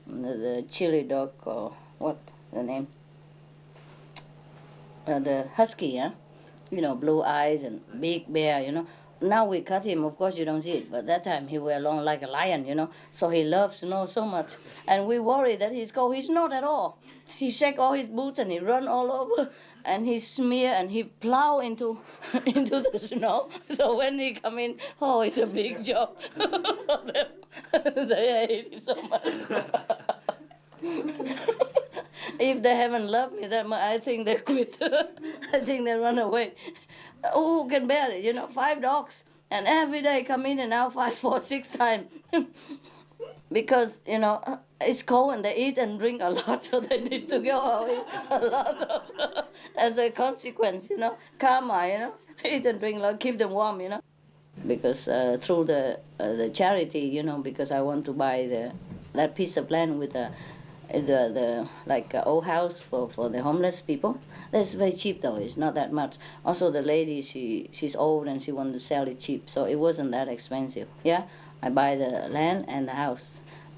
the chili dog, or what the name? The husky, yeah? Blue eyes and big bear, Now we cut him, of course you don't see it, but that time he were long like a lion, So he loves, so much. And we worry that he's cold. He's not at all. He shake all his boots and he run all over and he smear and he plow into into the snow. So when he come in, oh, it's a big job for them. They hate it so much. If they haven't loved me that much, I think they quit. I think they run away. Who can bear it? 5 dogs. And every day come in and out 5, 4, 6 times. Because, it's cold and they eat and drink a lot, so they need to go away a lot as a consequence, karma, eat and drink a lot, keep them warm, Because through the charity, because I want to buy that piece of land with the like old house for the homeless people. That's very cheap though. It's not that much. Also, the lady she's old and she wanted to sell it cheap, so it wasn't that expensive. Yeah, I buy the land and the house.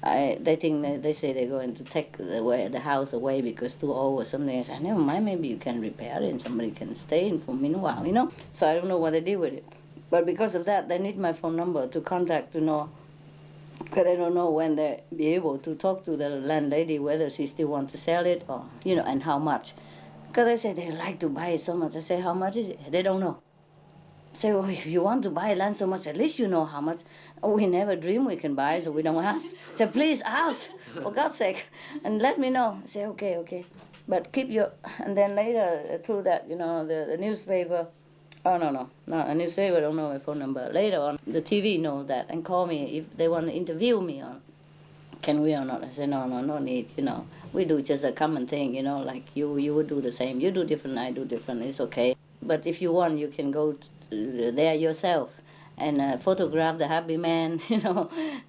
They think they say they're going to take the house away because too old or something. I said, never mind. Maybe you can repair it and somebody can stay in for a meanwhile. So I don't know what they did with it. But because of that, they need my phone number to contact to know. Because I don't know when they'll be able to talk to the landlady whether she still wants to sell it or, and how much. Because they say they like to buy it so much. I say, how much is it? They don't know. I say, well, if you want to buy land so much, at least you know how much. Oh, we never dream we can buy, so we don't ask. I say, please ask, for God's sake, and let me know. I say, okay. But keep your, and then later through that, the newspaper. Oh, no, a newspaper don't know my phone number. Later on, the TV knows that and call me if they want to interview me on can we or not. I say, no need, We do just a common thing, like you would do the same. You do different, I do different, it's okay. But if you want, you can go there yourself and photograph the happy man,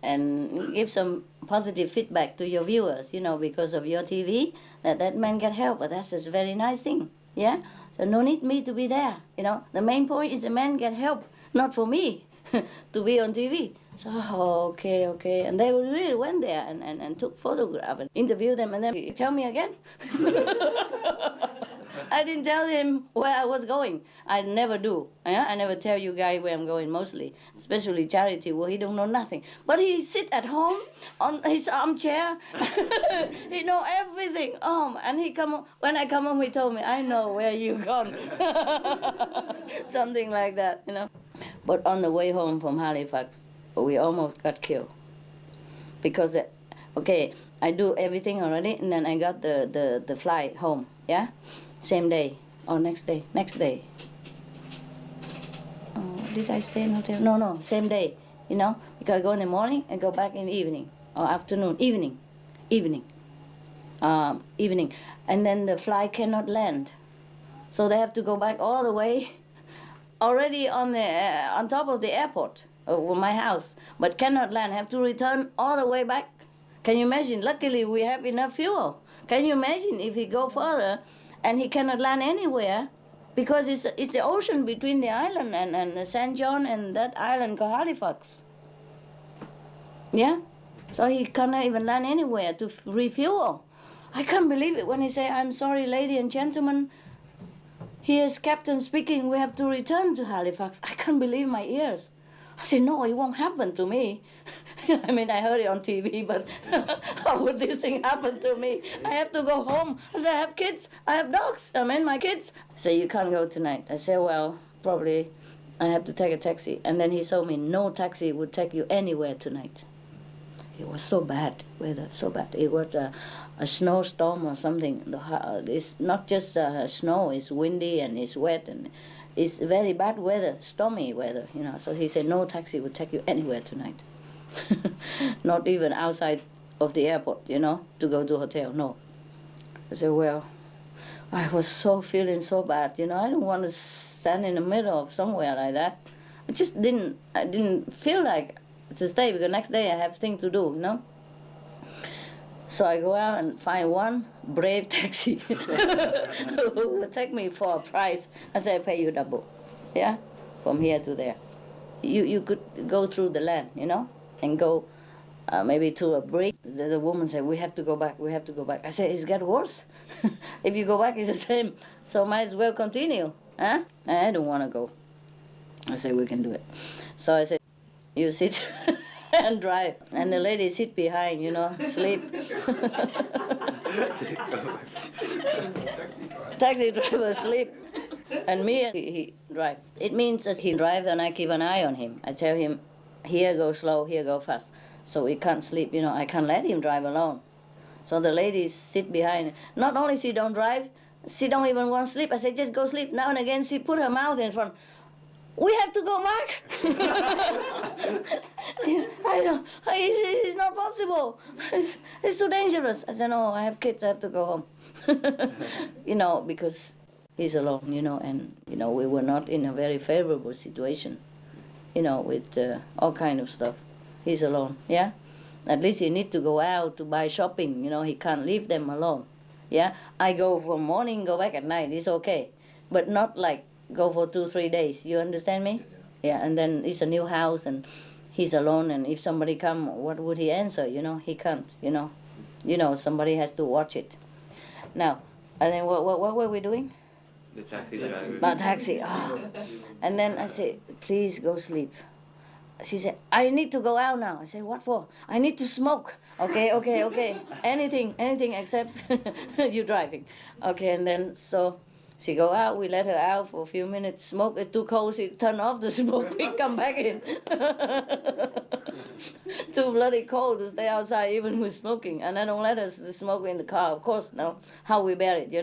and give some positive feedback to your viewers, because of your TV, that man get help. But that's just a very nice thing, yeah? So no need me to be there, The main point is the man get help, not for me to be on TV. So, okay. And they really went there and took photographs and interviewed them. And then, tell me again. I didn't tell him where I was going. I never do. Yeah? I never tell you guys where I'm going mostly, especially charity where he don't know nothing. But he sit at home on his armchair. He know everything. And he when I come home, he told me, I know where you gone. Something like that, But on the way home from Halifax, we almost got killed. Because, I do everything already, and then I got the flight home, yeah? Same day, or next day. Oh, did I stay in hotel? No, same day, Because I go in the morning and go back in the evening, or afternoon, evening. And then the flight cannot land. So they have to go back all the way, already on top of the airport, my house, but cannot land, have to return all the way back. Can you imagine? Luckily, we have enough fuel. Can you imagine if he go further and he cannot land anywhere because it's the ocean between the island and St. John and that island called Halifax. Yeah? So he cannot even land anywhere to refuel. I can't believe it when he say, I'm sorry, ladies and gentlemen, here's Captain speaking, we have to return to Halifax. I can't believe my ears. I said, no, it won't happen to me. I mean, I heard it on TV, but how would this thing happen to me? I have to go home. I said, I have kids, I have dogs, my kids. I said, you can't go tonight. I said, well, probably I have to take a taxi. And then he told me no taxi would take you anywhere tonight. It was so bad, weather, so bad. It was a snowstorm or something. It's not just snow, it's windy and it's wet and it's very bad weather, stormy weather, So he said no taxi would take you anywhere tonight. Not even outside of the airport, to go to a hotel, no. I said, well, I was feeling so bad, I didn't want to stand in the middle of somewhere like that. I didn't feel like to stay because next day I have things to do, So I go out and find one brave taxi who will take me for a price. I say, I pay you double, from here to there. You could go through the land, and go maybe to a break. The woman said, we have to go back, we have to go back. I said, it's get worse. If you go back, it's the same. So might as well continue. Huh? I don't want to go. I said, we can do it. So I said, you sit and drive. And the lady sit behind, sleep. Taxi driver sleep. And me, he drive. It means that he drives and I keep an eye on him. I tell him, here go slow, here go fast. So he can't sleep, I can't let him drive alone. So the ladies sit behind. Not only she don't drive, she don't even want to sleep. I say, just go sleep. Now and again, she put her mouth in front. We have to go back. I don't, it's not possible. It's too dangerous. I said, no, I have kids, I have to go home. Because he's alone, and, we were not in a very favorable situation, with all kind of stuff. He's alone, yeah? At least he need to go out to buy shopping, he can't leave them alone, yeah? I go from morning, go back at night, it's okay. But not like go for 2-3 days, you understand me? Yeah, and then it's a new house and he's alone, and if somebody come, what would he answer, He can't, somebody has to watch it. Now, and then what were we doing? The taxi driver. My taxi, And then I said, please go sleep. She said, I need to go out now. I said, what for? I need to smoke. Okay. Anything except you driving. Okay, and then so she go out. We let her out for a few minutes. Smoke. It's too cold. She turn off the smoke. We come back in. Too bloody cold to stay outside even with smoking. And I don't let us smoke in the car. Of course, no. How we bear it,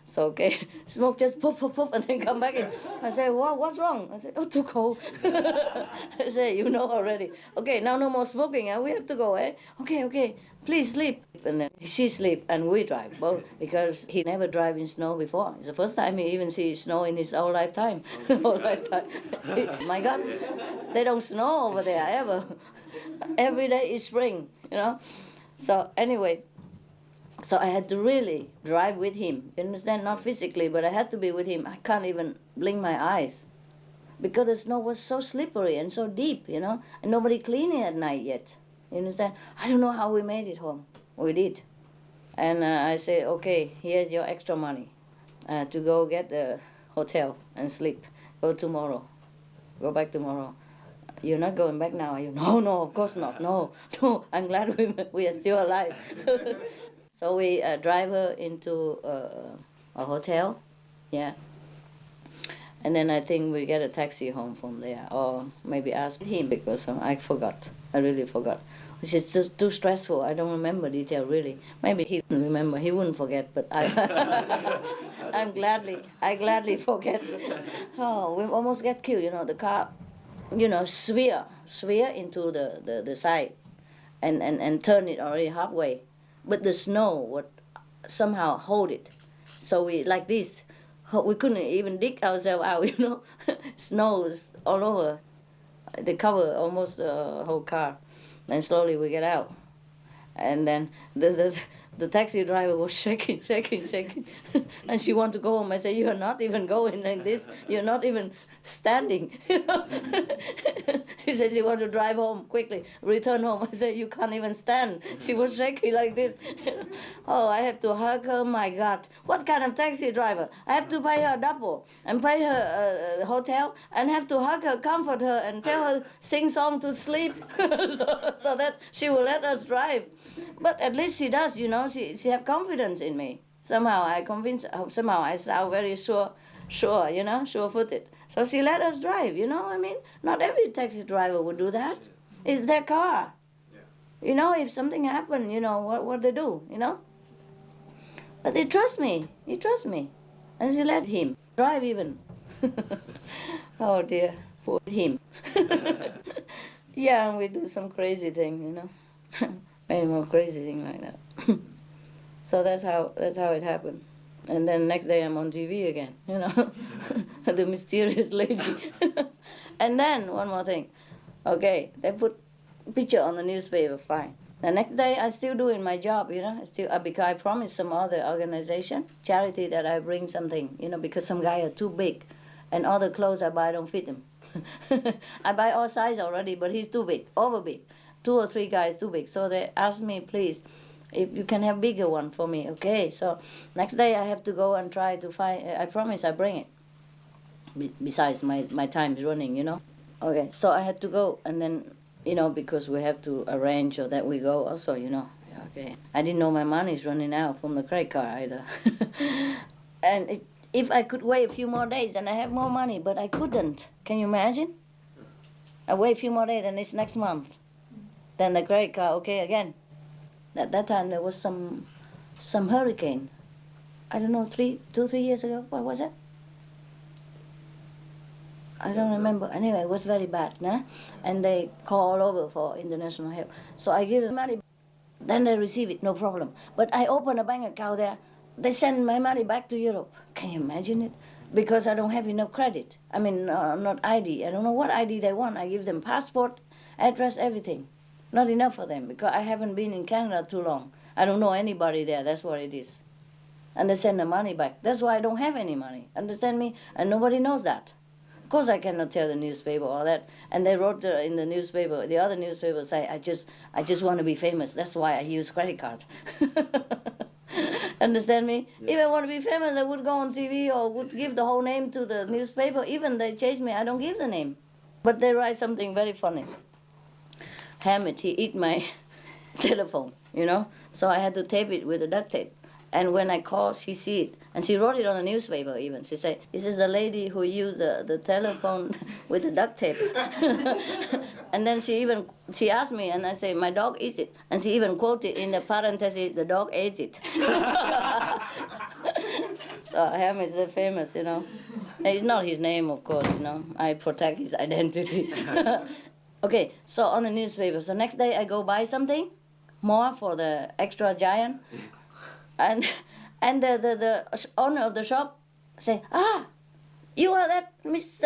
So, okay, smoke just poof, and then come back in. I say, what's wrong? I said, oh, too cold. I say, you know already. Okay, now no more smoking, we have to go, eh? Okay, please sleep. And then she sleep, and we drive, both, because he never drive in snow before. It's the first time he even sees snow in his whole lifetime. My God, they don't snow over there, ever. Every day is spring, So, anyway, so I had to really drive with him. You understand? Not physically, but I had to be with him. I can't even blink my eyes because the snow was so slippery and so deep, and nobody cleaned it at night yet. You understand? I don't know how we made it home. We did. And I said, okay, here's your extra money to go get a hotel and sleep. Go tomorrow. Go back tomorrow. You're not going back now, are you? No, of course not. No. I'm glad we are still alive. So we drive her into a hotel, yeah. And then I think we get a taxi home from there, or maybe ask him because I forgot. I really forgot. Which is just too stressful. I don't remember detail really. Maybe he wouldn't remember. He wouldn't forget, but I I gladly forget. Oh, we almost get killed. The car, sphere into the side, and turn it already halfway. But the snow would somehow hold it. So we, like this, we couldn't even dig ourselves out, Snow is all over. They cover almost the whole car. Then slowly we get out. And then the taxi driver was shaking. And she wanted to go home. I said, you're not even going like this. You're not even standing. She said she wanted to drive home quickly, return home. I said, you can't even stand. She was shaking like this. Oh, I have to hug her. My God, what kind of taxi driver? I have to pay her double and pay her hotel and have to hug her, comfort her, and tell her sing song to sleep so that she will let us drive. But at least she does, she have confidence in me. Somehow I sound very sure-footed. So she let us drive, Not every taxi driver would do that. It's their car. Yeah. If something happened, what they do, But they trust me. He trusts me. And she let him drive even. Oh dear, poor him. Yeah, and we do some crazy thing, Many more crazy thing like that. So that's how it happened. And then next day I'm on TV again, the mysterious lady. And then one more thing. Okay, they put picture on the newspaper, fine. The next day I still doing my job, because I promised some other organization, charity, that I bring something, because some guy are too big, and all the clothes I buy don't fit him. I buy all size already, but he's too big, over big. 2 or 3 guys too big. So they asked me, please, if you can have bigger one for me. Okay, so next day I have to go and try to find, I promise I bring it. Besides my time is running, you know. Okay, so I had to go, and then, you know, because we have to arrange so that we go also, you know. Okay, I didn't know my money is running out from the credit card either. And if I could wait a few more days, then I have more money, but I couldn't. Can you imagine? I wait a few more days, and it's next month. Then the credit card, okay, again. At that time, there was some hurricane. I don't know, 3 years ago. What was it? I don't remember. Anyway, it was very bad, nah? And they call all over for international help. So I give them money. Then they receive it, no problem. But I open a bank account there. They send my money back to Europe. Can you imagine it? Because I don't have enough credit. I mean, not ID. I don't know what ID they want. I give them passport, address, everything. Not enough for them because I haven't been in Canada too long. I don't know anybody there. That's what it is. And they send the money back. That's why I don't have any money. Understand me? And nobody knows that. Of course, I cannot tell the newspaper all that. And they wrote in the newspaper, the other newspaper say, I just want to be famous. That's why I use credit card. Understand me? Yeah. If I want to be famous, I would go on TV or would give the whole name to the newspaper. Even they chase me, I don't give the name. But they write something very funny. Hammett, he eat my telephone, you know. So I had to tape it with a duct tape. And when I called, she see it. And she wrote it on the newspaper even. She said, this is the lady who used the telephone with the duct tape. And then she asked me, and I say, my dog eats it. And she even quoted in the parentheses, the dog ate it. So Hammett is famous, you know. It's not his name, of course, you know. I protect his identity. Okay, so on the newspaper. So next day I go buy something more for the extra giant. And the owner of the shop say, you are that Miss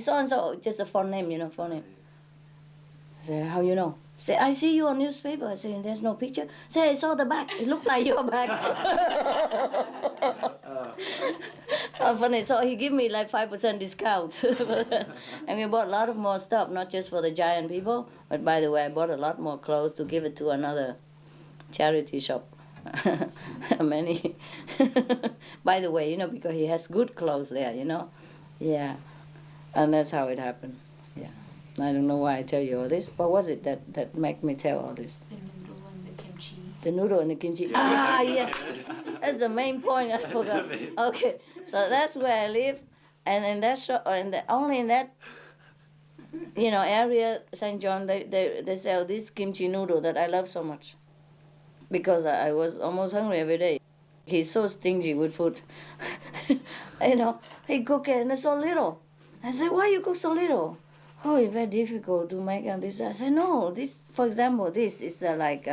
so-and-so, just a phone name, you know, phone name. I say, how you know? Say, I see you on newspaper. I say, there's no picture. Say, I saw the back. It looked like your back. Funny. So he give me like 5% discount. And we bought a lot of more stuff, not just for the giant people, but by the way, I bought a lot more clothes to give it to another charity shop. Many. By the way, you know, because he has good clothes there, you know. Yeah. And that's how it happened. Yeah. I don't know why I tell you all this. What was it that made me tell all this? The noodle and the kimchi. The noodle and the kimchi. Ah, yes. That's the main point. I forgot. Okay. So that's where I live. And in that shop, only in that, you know, area, St. John, they sell this kimchi noodle that I love so much. Because I was almost hungry every day. He's so stingy with food. You know, he cook it and it's so little. I said, why you cook so little? Oh, it's very difficult to make and this. I said, no, this, for example, this is like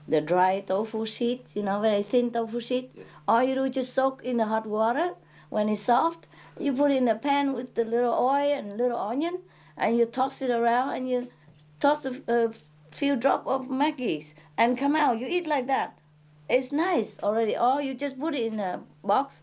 the dry tofu sheet, you know, very thin tofu sheet. Yeah. All you do is just soak in the hot water. When it's soft, you put it in a pan with the little oil and little onion, and you toss it around, and you toss a few drops of Maggie's, and come out. You eat like that. It's nice already. Or you just put it in a box,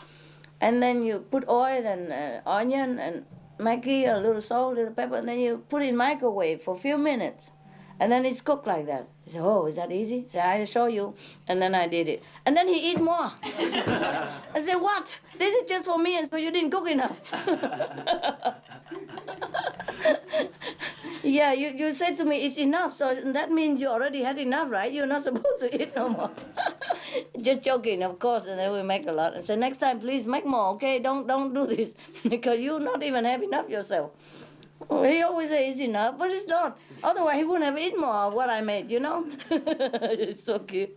and then you put oil and onion and Maggi, a little salt, a little pepper, and then you put it in microwave for a few minutes. And then it's cooked like that. He said, oh, is that easy? I said, I'll show you. And then I did it. And then he eat more. I said, what? This is just for me, and so you didn't cook enough. Yeah, you said to me, it's enough. So that means you already had enough, right? You're not supposed to eat no more. Just joking, of course, and then we make a lot. And say, next time, please make more, okay? Don't do this, because you not even have enough yourself. He always says it's enough, but it's not. Otherwise, he wouldn't have eaten more of what I made, you know? It's so cute.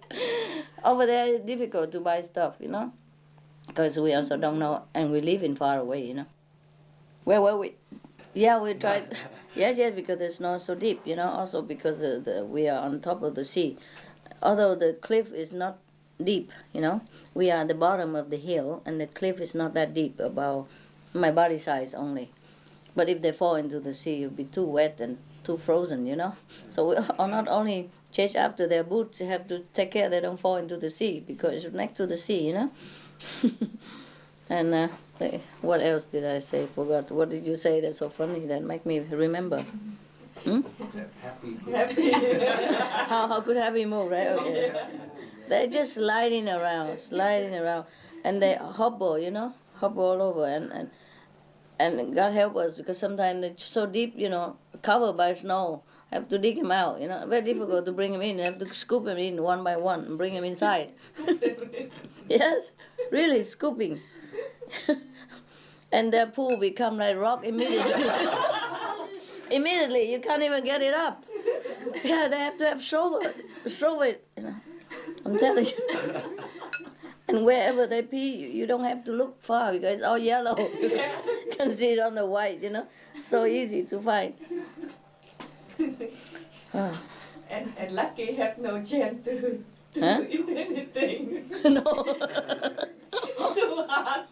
Over there, it's difficult to buy stuff, you know? Because we also don't know, and we live in far away, you know? Where were we? Yeah, we tried. Yes, because the snow is so deep, you know, also because we are on top of the sea. Although the cliff is not deep, you know, we are at the bottom of the hill, and the cliff is not that deep, about my body size only. But if they fall into the sea, it'll be too wet and too frozen, you know. So we are not only chase after their boots, you have to take care they don't fall into the sea, because it's next to the sea, you know. And what else did I say? Forgot. What did you say that's so funny that make me remember? Hmm? Happy. Happy. How could happy move, right? Okay. They're just sliding around, and they hobble, hobble all over, and God help us because sometimes they're so deep, covered by snow. Have to dig him out, Very difficult to bring him in. You have to scoop him in one by one and bring him inside. Yes, really scooping. And their pool become like rock immediately. Immediately, you can't even get it up. Yeah, they have to have shovel it. I'm telling you. And wherever they pee, you don't have to look far because it's all yellow. You can see it on the white, So easy to find. And Lucky have no chance to eat anything. No. Too hard.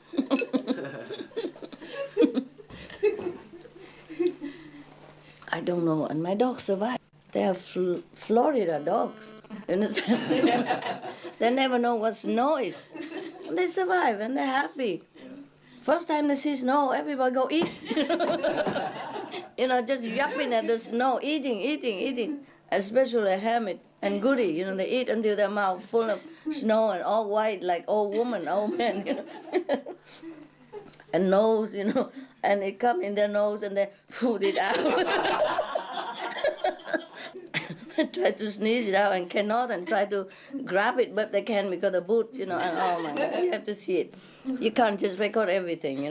I don't know. And my dogs survive. They are Florida dogs. You understand? They never know what snow is. They survive and they're happy. First time they see snow, everybody go eat. Just yapping at the snow, eating. Especially Hamid and Goody, they eat until their mouth full of snow and all white like old woman, old man, And nose, and it come in their nose and they food it out. Try to sneeze it out and cannot, and try to grab it, but they can because the boots, and oh my God, you have to see it. You can't just record everything,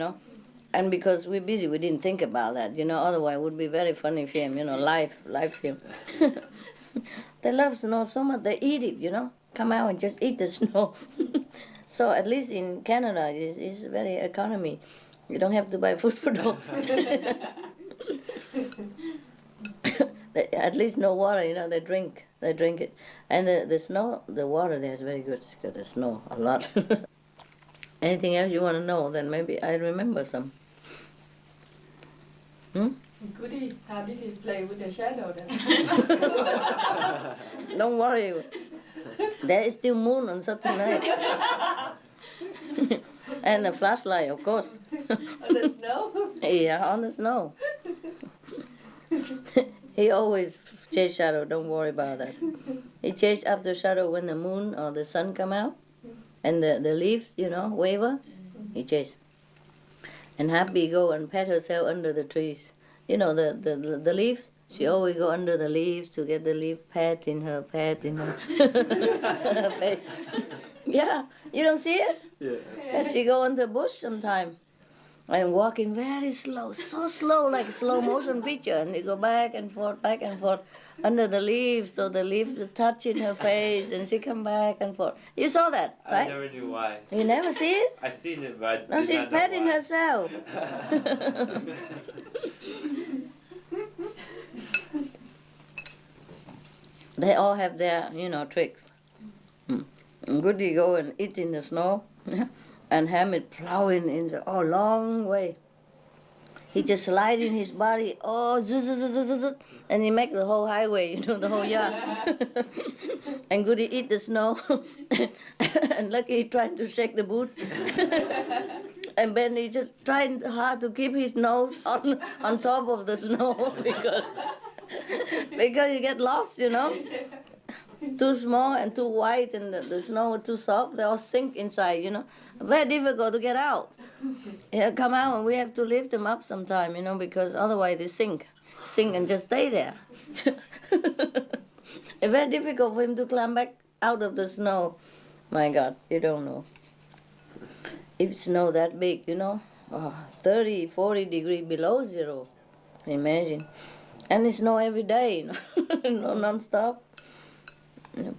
And because we're busy, we didn't think about that, Otherwise, it would be very funny film, live film. They love snow so much, they eat it, Come out and just eat the snow. So at least in Canada, it's very economy. You don't have to buy food for dogs. At least no water, they drink it. And the snow, the water there is very good because the snow a lot. Anything else you want to know? Then maybe I remember some. Goody, how did he play with the shadow then? Don't worry, there is still moon on Saturday night. And the flashlight, of course. On the snow? Yeah, on the snow. He always chase shadow, don't worry about that. He chase after shadow when the moon or the sun come out. And the leaves, waver, he chase. And Happy go and pat herself under the trees. The leaves, she always go under the leaves to get the leaf pat in her her face. Yeah, you don't see it? Yeah. And she go in the bush sometime. And walking very slow, so slow, like slow motion picture. And they go back and forth, under the leaves, so the leaves touch in her face, and she come back and forth. You saw that, right? I never knew why. You never see it? I seen it, but No, she's patting herself. They all have their, tricks. Goody go and eat in the snow. And Hamid plowing in the long way. He just sliding his body, and he make the whole highway, the whole yard. And Goody eat the snow, and Lucky trying to shake the boot. And Benny just trying hard to keep his nose on top of the snow because you get lost, Too small and too white, and the snow too soft. They all sink inside, Very difficult to get out. Come out, and we have to lift them up sometime, because otherwise they sink and just stay there. It's very difficult for him to climb back out of the snow. My God, you don't know. If snow that big, 30, 40 degrees below zero, imagine. And it snow every day, non-stop.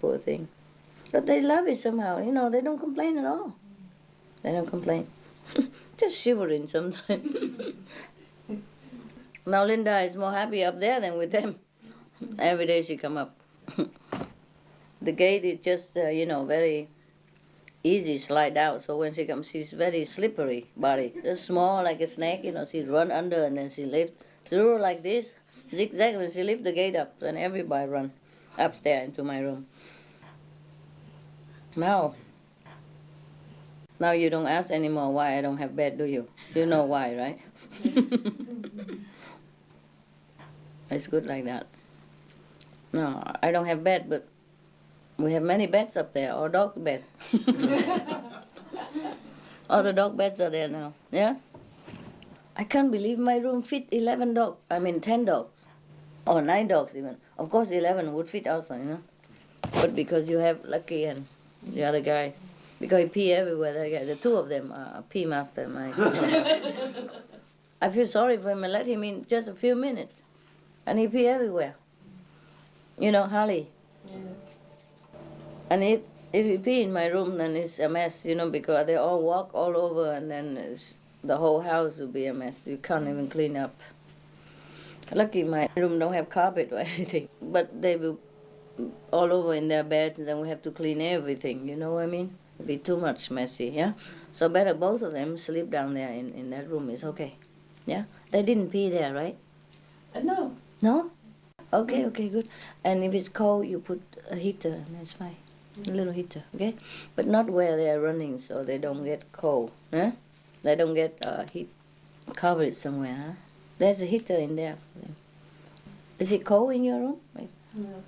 Poor thing. But they love it somehow, they don't complain at all. They don't complain. Just shivering sometimes. Now Linda is more happy up there than with them. Every day she come up. The gate is just, very easy slide out. So when she comes, she's very slippery body. Just small like a snake, she run under and then she lift through like this, zigzag, and she lift the gate up. And everybody run upstairs into my room. Now you don't ask anymore why I don't have bed, do you? You know why, right? It's good like that. No, I don't have bed, but we have many beds up there, or dog beds. All the dog beds are there now. Yeah? I can't believe my room fit 11 dogs. I mean 10 dogs. Or 9 dogs even. Of course 11 would fit also, you know. But because you have Lucky and the other guy, because he pee everywhere, that guy, the two of them are pee master. I feel sorry for him. I let him in just a few minutes. And he pee everywhere. You know, Harley. Yeah. And if you pee in my room, then it's a mess, you know, because they all walk all over, and then the whole house will be a mess. You can't even clean up. Lucky my room don't have carpet or anything, but they will all over in their beds, and then we have to clean everything, you know what I mean? It'll be too much messy, yeah? So better both of them sleep down there in that room, it's okay. Yeah? They didn't pee there, right? No. No? Okay, okay, good. And if it's cold, you put a heater, and that's fine. A little heater, okay? But not where they are running, so they don't get cold, huh? They don't get heat. Cover it somewhere, huh? There's a heater in there for them. Is it cold in your room? No.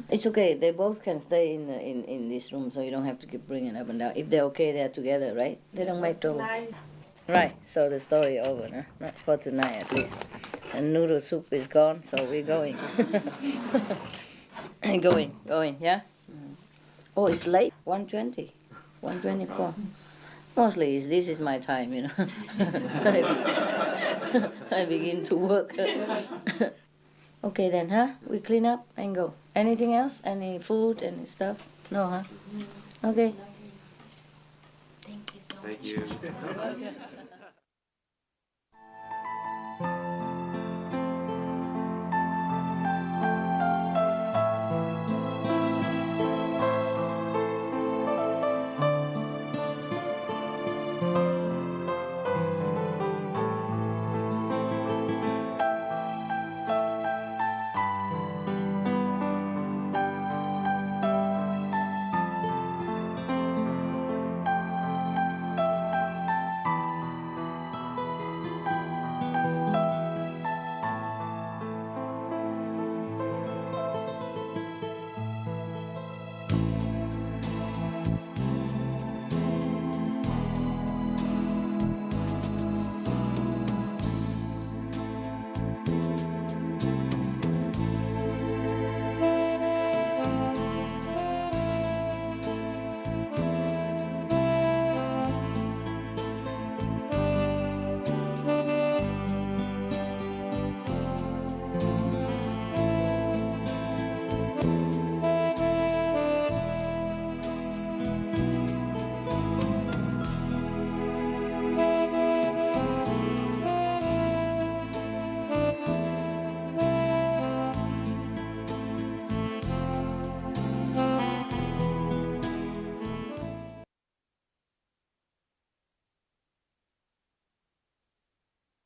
It's okay. They both can stay in this room, so you don't have to keep bringing up and down. If they're okay, they're together, right? They don't make trouble. Right. So the story over, huh? Not for tonight, at least. And noodle soup is gone, so we're going. going, yeah? Oh, it's late. 1:20. 1:24. Mostly this is my time, you know. I begin to work. Okay then, huh? We clean up and go. Anything else? Any food, any stuff? No, huh? Okay. Thank you so much. Thank you.